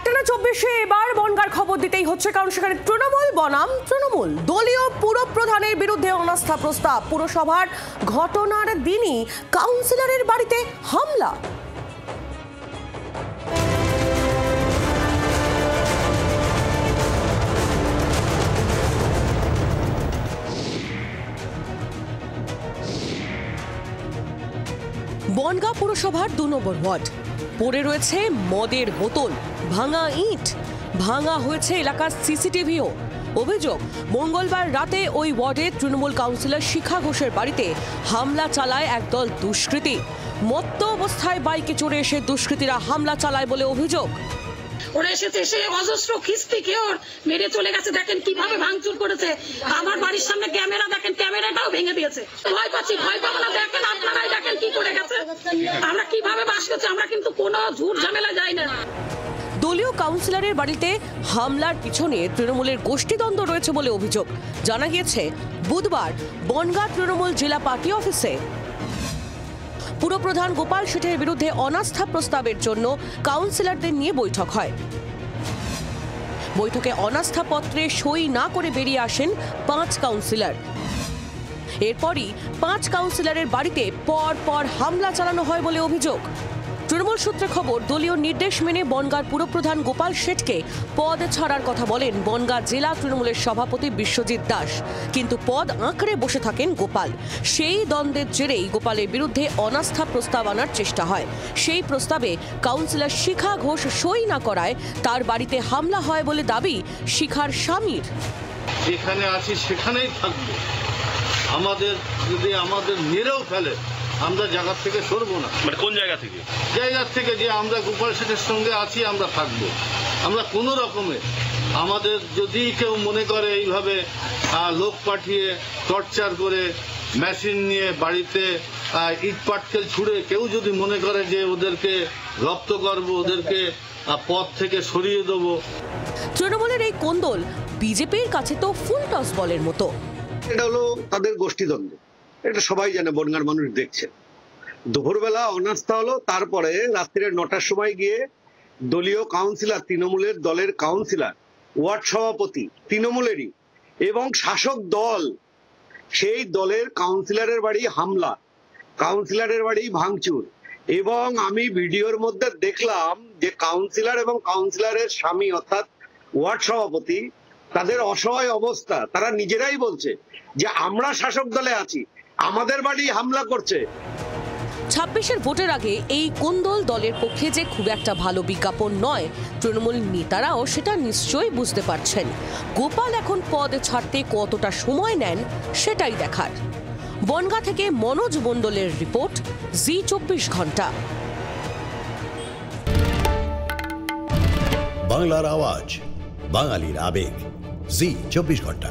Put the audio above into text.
একটানা 24-এ এবার বনগাঁর খবর দিতেই হচ্ছে, কারণ সেখানে তৃণমূল বনাম তৃণমূল দলীয় পুরপ্রধানের বিরুদ্ধে অনাস্থা প্রস্তাব। পুরসভার ঘটনার দিনই কাউন্সিলরের বাড়িতে হামলা। বনগাঁ পুরসভার 2 নম্বর ওয়ার্ড। পড়ে রয়েছে মদের বোতল, ভাঙা ইট, ভাঙা হয়েছে এলাকার সিসিটিভিও। অভিযোগ, মঙ্গলবার রাতে ওই ওয়ার্ডে তৃণমূল কাউন্সিলর শিখা ঘোষের বাড়িতে হামলা চালায় একদল দুষ্কৃতী। মত্ত অবস্থায় বাইকে চড়ে এসে দুষ্কৃতীরা হামলা চালায় বলে অভিযোগ। ওরা এসেছে, সে অজস্র খিস্তিকে ওর মেরে চলে গেছে। দেখেন কিভাবে ভাঙচুর করেছে। আমার বাড়ির সামনে ক্যামেরা, দেখেন ক্যামেরাটাও ভেঙে দিয়েছে। ভয় পাচ্ছি, ভয় পাবো না। দেখেন আপনারাই দেখেন কি করে গেছে, আমরা কিভাবে বাস করছি। আমরা কিন্তু কোনো ঝুট ঝামেলা যাই না। দলীয় কাউন্সিলরের বাড়িতে হামলার পিছনে তৃণমূলের গোষ্ঠীদ্বন্দ্ব রয়েছে বলে অভিযোগ। জানা গিয়েছে, বুধবার বনগাঁ তৃণমূল জেলা পার্টি অফিসে পুরপ্রধান গোপাল শেঠের বিরুদ্ধে অনাস্থা প্রস্তাবের জন্য কাউন্সিলরদের নিয়ে বৈঠক হয়। বৈঠকে অনাস্থা পত্রে সই না করে বেরিয়ে আসেন 5 কাউন্সিলর। এরপরই 5 কাউন্সিলরের বাড়িতে পর হামলা চালানো হয় বলে অভিযোগ। তৃণমূল সূত্রে খবর, দলীয় নির্দেশ মেনে বনগাঁর পুরপ্রধান গোপাল শেঠকে পদ ছাড়ার কথা বলেন বনগাঁ জেলা তৃণমূলের সভাপতি বিশ্বজিৎ দাস, কিন্তু পদ আঁকড়ে বসে থাকেন গোপাল। সেই দ্বন্দ্বের জেরেই গোপালের বিরুদ্ধে অনাস্থা প্রস্তাব আনার চেষ্টা হয়। সেই প্রস্তাবে কাউন্সিলর শিখা ঘোষ সই না করায় তার বাড়িতে হামলা হয় বলে দাবি শিখার স্বামীর। যেখানে আছি সেখানেই থাকবো, আমাদের যদি আমাদের মেরেও ফেলে আমরা জায়গা থেকে সরবো না। মানে কোন জায়গা থেকে? জায়গার থেকে যে আমরা গোপাল শেঠের সঙ্গে আছি, আমরা থাকবো। আমরা কোনো রকমে আমাদের যদি কেউ মনে করে এইভাবে লোক পাঠিয়ে টর্চার করে মেশিন নিয়ে বাড়িতে ইট পাটকেল ছুঁড়ে কেউ যদি মনে করে যে ওদেরকে রপ্ত করবো, ওদেরকে পথ থেকে সরিয়ে দেবো। তৃণমূলের এই কোন্দল বিজেপির কাছে তো ফুল টস বলের মতো। এটা হলো তাদের গোষ্ঠীদ্বন্দ্ব, এটা সবাই জানে, বনগাঁর মানুষ দেখছে। দুপুরবেলা অনাস্থা হলো, তারপরে রাত্রে 9টার সময় গিয়ে দলীয় কাউন্সিলর, তৃণমূলের দলের কাউন্সিলর, ওয়ার্ড সভাপতি তৃণমূলেরই এবং শাসক দল, সেই দলের কাউন্সিলরের বাড়ি হামলা, কাউন্সিলরের বাড়ি ভাঙচুর। এবং আমি ভিডিওর মধ্যে দেখলাম যে কাউন্সিলর এবং কাউন্সিলরের স্বামী অর্থাৎ ওয়ার্ড সভাপতি, তাদের অসহায় অবস্থা। তারা নিজেরাই বলছে যে আমরা শাসক দলে আছি, আমাদের বাড়ি হামলা করছে। 26-এর ভোটের আগে এই কোন্দল দলের পক্ষে যে খুব একটা ভালো বিজ্ঞাপন নয়, তৃণমূল নেতারাও সেটা নিশ্চয়ই বুঝতে পারছেন। গোপাল এখন পদ ছাড়তে কতটা সময় নেন সেটাই দেখার। বনগাঁ থেকে মনোজ মণ্ডলের রিপোর্ট, জি 24 ঘন্টা। বাংলার আওয়াজ, বাঙালির আবেগ, জি 24 ঘন্টা।